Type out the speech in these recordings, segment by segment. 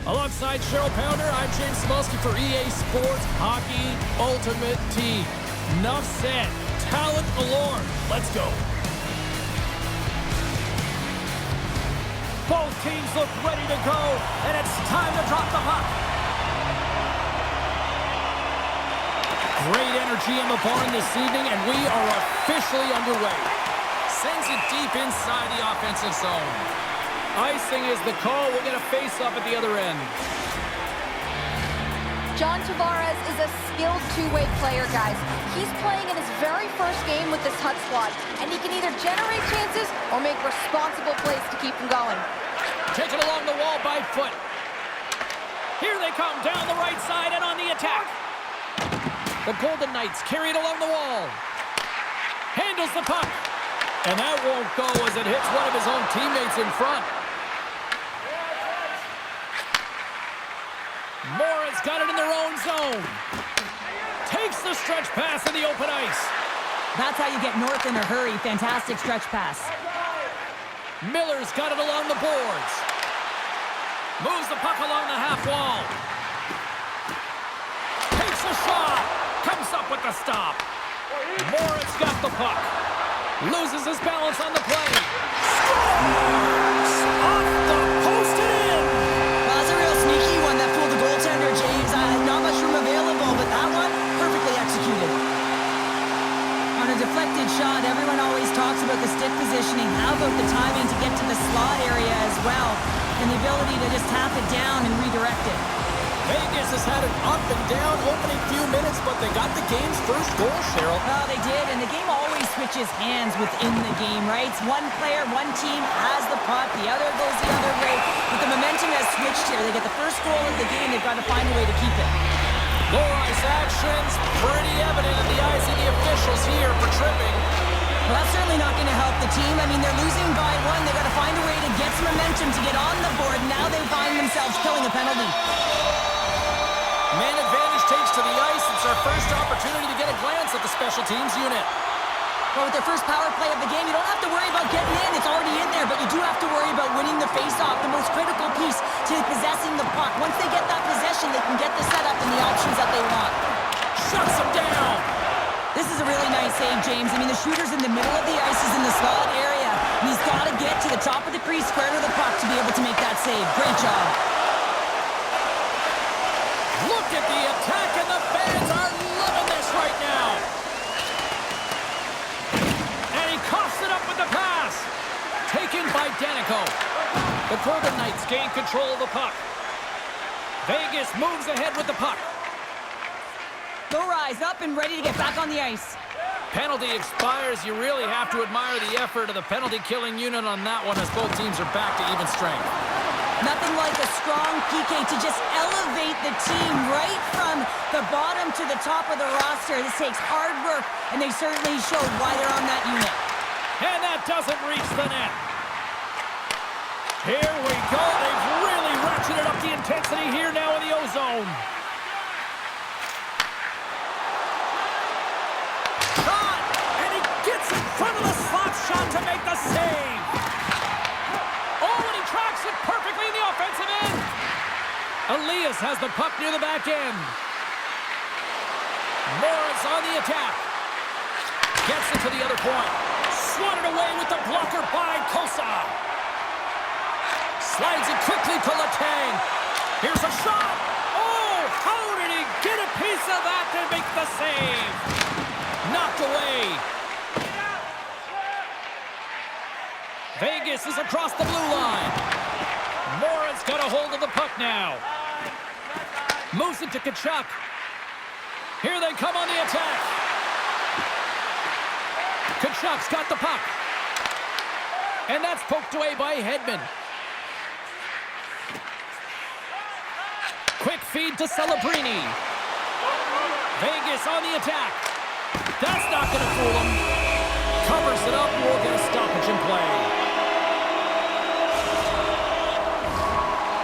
Alongside Cheryl Pounder, I'm James Smolsky for EA Sports Hockey Ultimate Team. Enough said. Talent galore. Let's go. Both teams look ready to go, and it's time to drop the puck. Great energy in the barn this evening, and we are officially underway. Sends it deep inside the offensive zone. Icing is the call. We'll get a face-off at the other end. John Tavares is a skilled two-way player, guys. He's playing in his very first game with this Hut squad, and he can either generate chances or make responsible plays to keep them going. Taken along the wall by foot. Here they come down the right side and on the attack. The Golden Knights carry it along the wall. Handles the puck. And that won't go as it hits one of his own teammates in front. Morris got it in their own zone. Takes the stretch pass in the open ice. That's how you get north in a hurry. Fantastic stretch pass. Miller's got it along the boards. Moves the puck along the half wall. Takes a shot. Comes up with the stop. Morris got the puck. Loses his balance on the play. Scores! Off the post and in! Well, that's a real sneaky one that fooled the goaltender, James. Not much room available, but that one, perfectly executed. On a deflected shot, everyone always talks about the stick positioning. How about the timing to get to the slot area as well? And the ability to just tap it down and redirect it. Vegas has had an up and down opening few minutes, but they got the game's first goal, Cheryl. Well, they did, and the game always switches hands within the game, right? It's one player, one team has the puck, the other goes the other way. But the momentum has switched here. They get the first goal of the game, they've got to find a way to keep it. Low ice action's pretty evident in the eyes of the officials here for tripping. Well, that's certainly not going to help the team. I mean, they're losing by one. They've got to find a way to get some momentum to get on the board. Now they find themselves killing a penalty. Man advantage takes to the ice. It's our first opportunity to get a glance at the special teams unit. Well, with their first power play of the game, you don't have to worry about getting in. It's already in there, but you do have to worry about winning the face-off, the most critical piece to possessing the puck. Once they get that possession, they can get the setup and the options that they want. Shuts them down. This is a really nice save, James. I mean, the shooter's in the middle of the ice. He's in the slot area, and he's got to get to the top of the crease, square to the puck to be able to make that save. Great job. Look at the attack, and the fans are loving this right now. And he coughs it up with the pass. Taken by Danico. The Golden Knights gain control of the puck. Vegas moves ahead with the puck. Go rise up and ready to get back on the ice. Penalty expires. You really have to admire the effort of the penalty-killing unit on that one as both teams are back to even strength. Nothing like a strong PK to just elevate the team right from the bottom to the top of the roster. This takes hard work, and they certainly showed why they're on that unit. And that doesn't reach the net. Here we go. They've really ratcheted up the intensity here now in the O-zone. Shot! And he gets in front of the slot shot to make the save. Oh, and he tracks it perfectly in the offensive end. Elias has the puck near the back end. Morris on the attack. Gets it to the other point. Swatted away with the blocker by Kosa. Slides it quickly to Letang. Here's a shot. Oh, how did he get a piece of that to make the save? Knocked away. Vegas is across the blue line. Morris got a hold of the puck now. Moves it to Tkachuk. Here they come on the attack. Tkachuk's got the puck. And that's poked away by Hedman. Quick feed to Celebrini. Vegas on the attack. That's not going to fool him. Covers it up. We'll get a stoppage in play.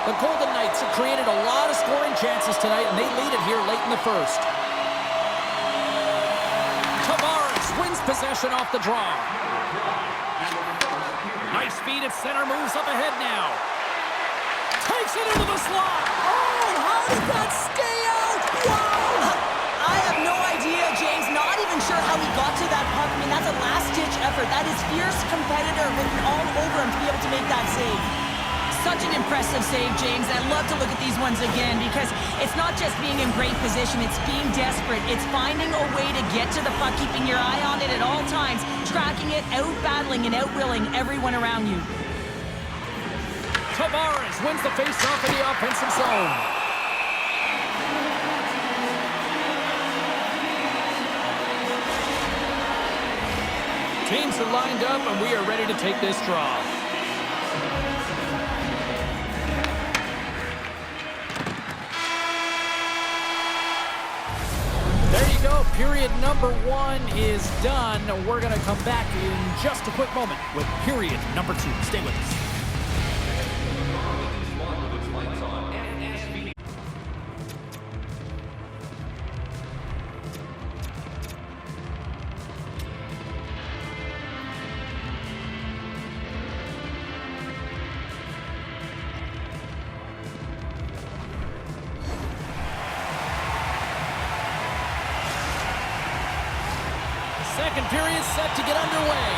The Golden Knights have created a lot of scoring chances tonight, and they lead it here late in the first. Tavares wins possession off the draw. Nice feed at center, moves up ahead now. Takes Takes it into the slot. Oh, how did that stay out? Wow! I have no idea, James. Not even sure how he got to that puck. I mean, that's a last-ditch effort. That is fierce competitor written all over him to be able to make that save. Such an impressive save, James. I love to look at these ones again because it's not just being in great position. It's being desperate. It's finding a way to get to the puck, keeping your eye on it at all times, tracking it, out-battling and out-willing everyone around you. Tavares wins the face-off in the offensive zone. Teams are lined up, and we are ready to take this draw. There you go. Period number 1 is done. We're going to come back in just a quick moment with period number 2. Stay with us. Second period set to get underway.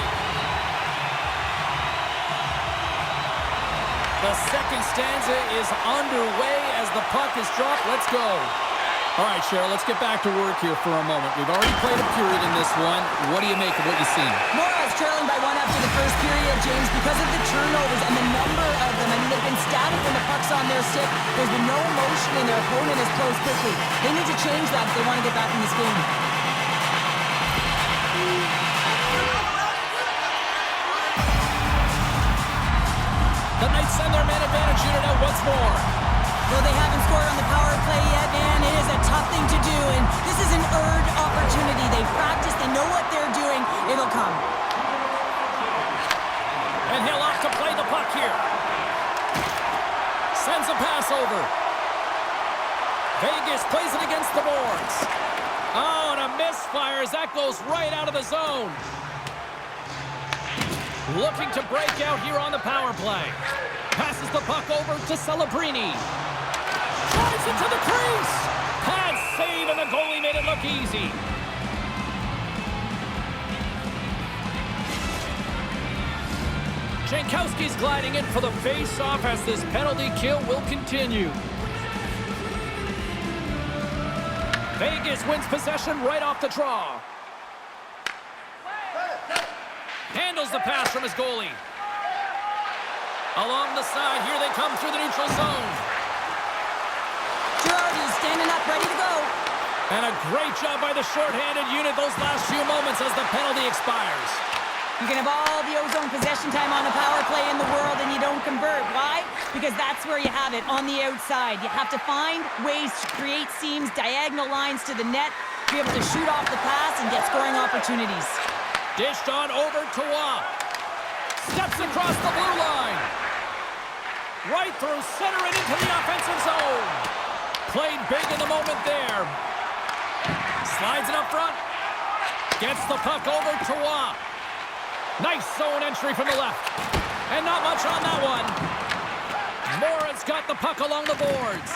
The second stanza is underway as the puck is dropped. Let's go. All right, Cheryl, let's get back to work here for a moment. We've already played a period in this one. What do you make of what you've seen? Morales trailing by 1 after the first period, James, because of the turnovers and the number of them. I mean, they've been static when the puck's on their stick. There's been no motion, and their opponent has closed quickly. They need to change that if they want to get back in this game. The Knights send their man advantage unit out once more. Well, they haven't scored on the power play yet, man. It is a tough thing to do, and this is an earned opportunity. They've practiced. They know what they're doing. It'll come. And he'll off to play the puck here. Sends a pass over. Vegas plays it against the boards. Oh, and a misfire as that goes right out of the zone. Looking to break out here on the power play. Passes the puck over to Celebrini. Drives it to the crease. Pad save, and the goalie made it look easy. Jankowski's gliding in for the face-off as this penalty kill will continue. Vegas wins possession right off the draw. Handles the pass from his goalie. Along the side, here they come through the neutral zone. Girardi's standing up, ready to go. And a great job by the shorthanded unit those last few moments as the penalty expires. You can have all the ozone possession time on the power play in the world and you don't convert. Why? Because that's where you have it, on the outside. You have to find ways to create seams, diagonal lines to the net, be able to shoot off the pass and get scoring opportunities. Dished on over to Waugh. Steps across the blue line. Right through center and into the offensive zone. Played big in the moment there. Slides it up front. Gets the puck over to Waugh. Nice zone entry from the left. And not much on that one. Moritz got the puck along the boards.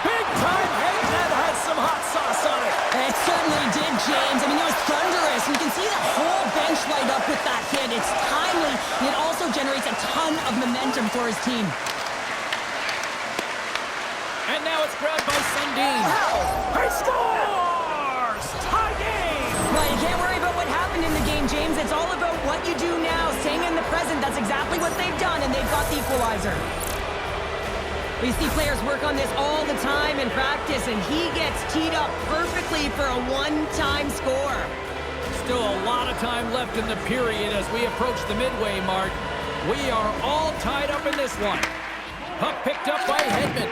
Big time hit that had some hot sauce on it. It certainly did, James. I mean, it was thunderous. You can see the whole bench light up with that hit. It's timely, and it also generates a ton of momentum for his team. And now it's grabbed by Sundin. He scores! Tie game! Well, you can't worry about what happened in the game, James. It's all about what you do now, staying in the present. That's exactly what they've done, and they've got the equalizer. We see players work on this all the time in practice, and he gets teed up perfectly for a one-time score. Still a lot of time left in the period as we approach the midway mark. We are all tied up in this one. Puck picked up by Hedman.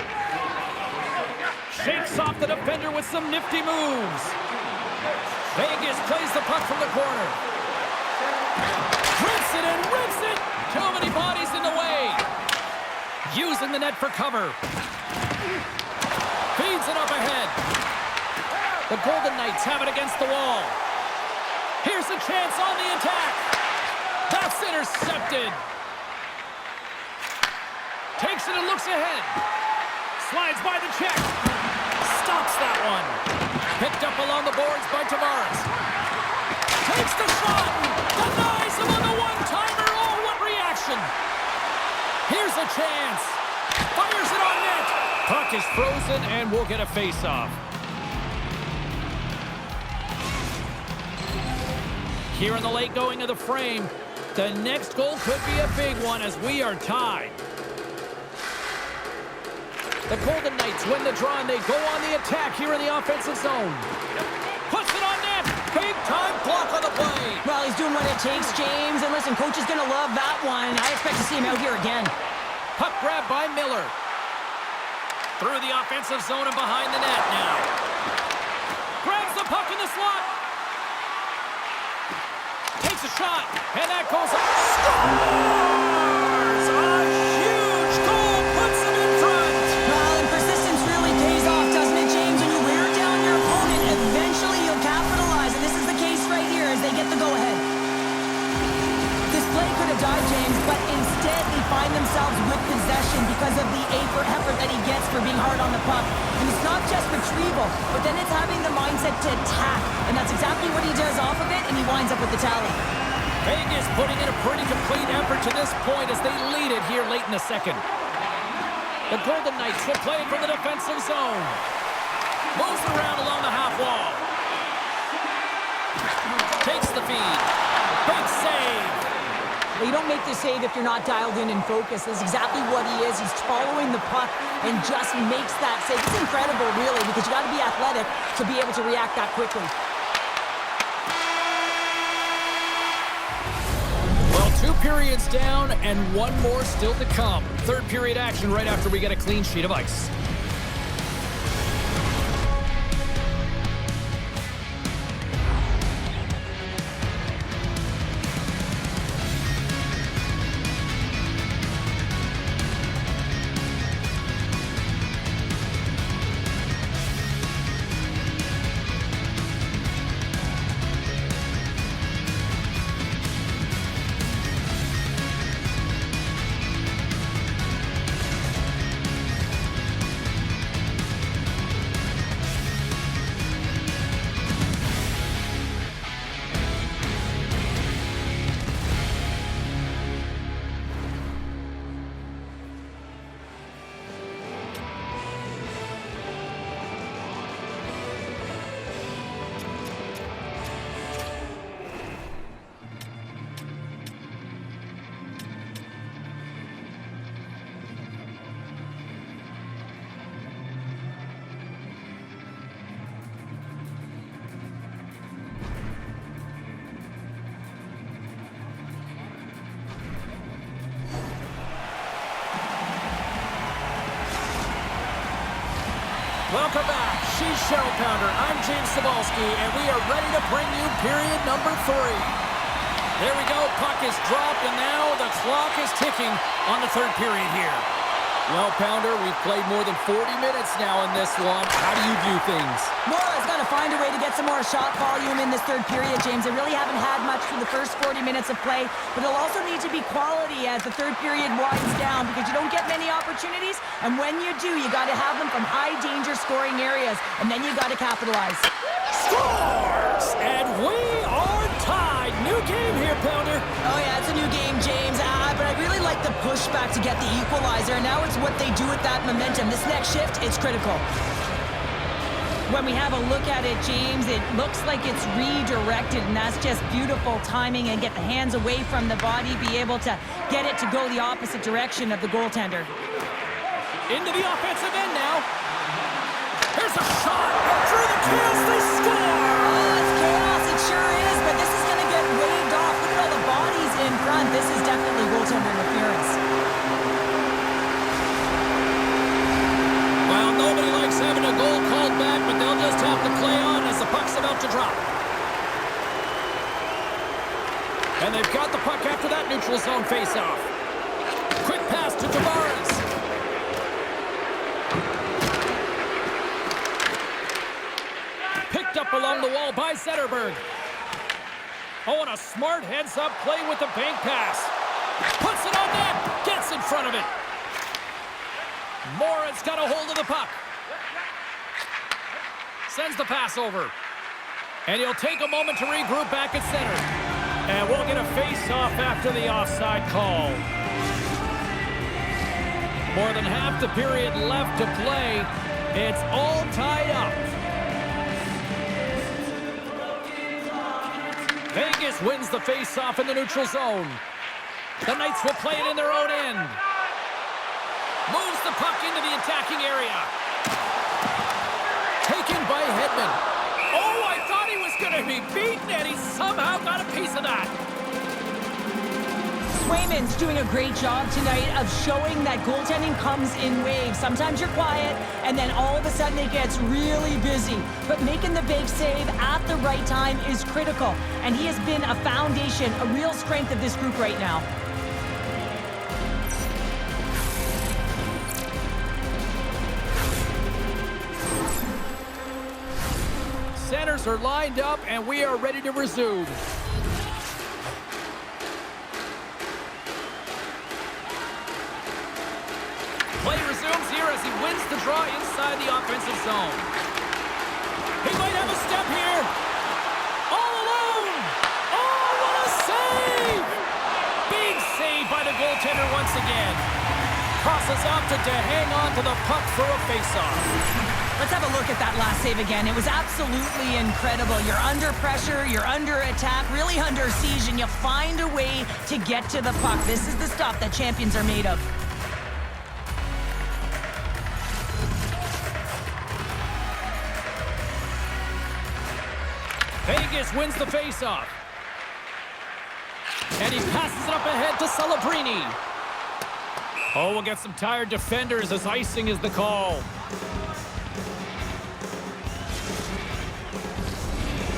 Shakes off the defender with some nifty moves. Vegas plays the puck from the corner. Rips it and rips it. Too many bodies in the way. Using the net for cover. Feeds it up ahead. The Golden Knights have it against the wall. Here's a chance on the attack. That's intercepted. Takes takes it and looks ahead. Slides by the check. Stops that one. Picked up along the boards by Tavares. Takes the shot. Denies him on the one-timer. Oh, what reaction. Here's a chance. Fires it on net. Puck is frozen and we'll get a face-off. Here in the late going of the frame, the next goal could be a big one as we are tied. The Golden Knights win the draw and they go on the attack here in the offensive zone. Puts it on net. Big time block on the play. Well, he's doing what it takes, James. And listen, coach is going to love that one. I expect to see him out here again. Puck grab by Miller. Through the offensive zone and behind the net now. Grabs the puck in the slot. Takes a shot, and that goes up. Scores! A huge goal puts him in front. Well, and persistence really pays off, doesn't it, James? When you wear down your opponent, eventually you'll capitalize, and this is the case right here as they get the go-ahead. This play could have died, James, but instead they find themselves with possession because of the effort that he gets for being hard on the puck. And it's not just retrieval, but then it's having the mindset to attack. And that's exactly what he does off of it, and he winds up with the tally. Vegas putting in a pretty complete effort to this point as they lead it here late in the second. The Golden Knights will play from the defensive zone. Moves it around along the half wall. Takes the feed. Big save. Well, you don't make the save if you're not dialed in and focused. That's exactly what he is. He's following the puck and just makes that save. It's incredible, really, because you got to be athletic to be able to react that quickly. Well, 2 periods down and 1 more still to come. Third period action right after we get a clean sheet of ice. Welcome back. She's Shell Pounder. I'm James Cebulski, and we are ready to bring you period number 3. There we go. Puck is dropped, and now the clock is ticking on the third period here. Well, Pounder, we've played more than 40 minutes now in this one. How do you view things? Mora's got to find a way to get some more shot volume in this third period, James. They really haven't had much for the first 40 minutes of play, but it'll also need to be quality as the third period winds down because you don't get many opportunities, and when you do, you got to have them from high-danger scoring areas, and then you got to capitalize. Scores! And we are tied. New game here, Pounder. Oh, yeah, it's a new game, James. But I really like the pushback to get the equalizer. Now it's what they do with that momentum. This next shift, it's critical. When we have a look at it, James, it looks like it's redirected, and that's just beautiful timing and get the hands away from the body, be able to get it to go the opposite direction of the goaltender. Into the offensive end now. Here's a shot. Through the chaos, they score! Oh, it's chaos, it sure is, but this is going to get waved off. Look at all the bodies in front. This is definitely goaltender interference. Well, nobody likes having a goal called back, but they'll just have to play on as the puck's about to drop. And they've got the puck after that neutral zone faceoff. Quick pass to Tavares. Picked up along the wall by Zetterberg. Oh, and a smart heads-up play with the bank pass. Puts it on net. Gets in front of it. Moritz got a hold of the puck. Sends the pass over. And he'll take a moment to regroup back at center. And we'll get a face-off after the offside call. More than half the period left to play. It's all tied up. Vegas wins the face-off in the neutral zone. The Knights will play it in their own end. Moves the puck into the attacking area. Taken by Hedman. Oh, I thought he was going to be beaten, and he somehow got a piece of that. Swayman's doing a great job tonight of showing that goaltending comes in waves. Sometimes you're quiet, and then all of a sudden it gets really busy. But making the big save at the right time is critical, and he has been a foundation, a real strength of this group right now. Centers are lined up, and we are ready to resume. Play resumes here as he wins the draw inside the offensive zone. He might have a step here. All alone. Oh, what a save! Big save by the goaltender once again. Crosses out to hang on to the puck for a faceoff. Let's have a look at that last save again. It was absolutely incredible. You're under pressure, you're under attack, really under siege, and you find a way to get to the puck. This is the stuff that champions are made of. Vegas wins the faceoff. And he passes it up ahead to Celebrini. Oh, we'll get some tired defenders as icing is the call.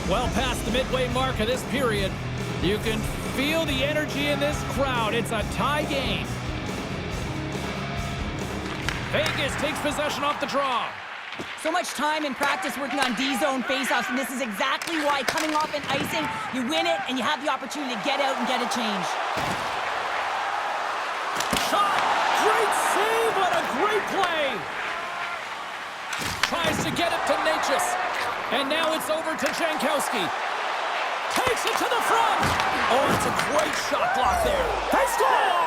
Well past the midway mark of this period. You can feel the energy in this crowd. It's a tie game. Vegas takes possession off the draw. So much time in practice working on D-zone faceoffs, and this is exactly why coming off an icing, you win it, and you have the opportunity to get out and get a change. Shot! Great save on a great play! Tries to get it to Natchez. And now it's over to Jankowski. Takes it to the front! Oh, it's a great shot block there. They score!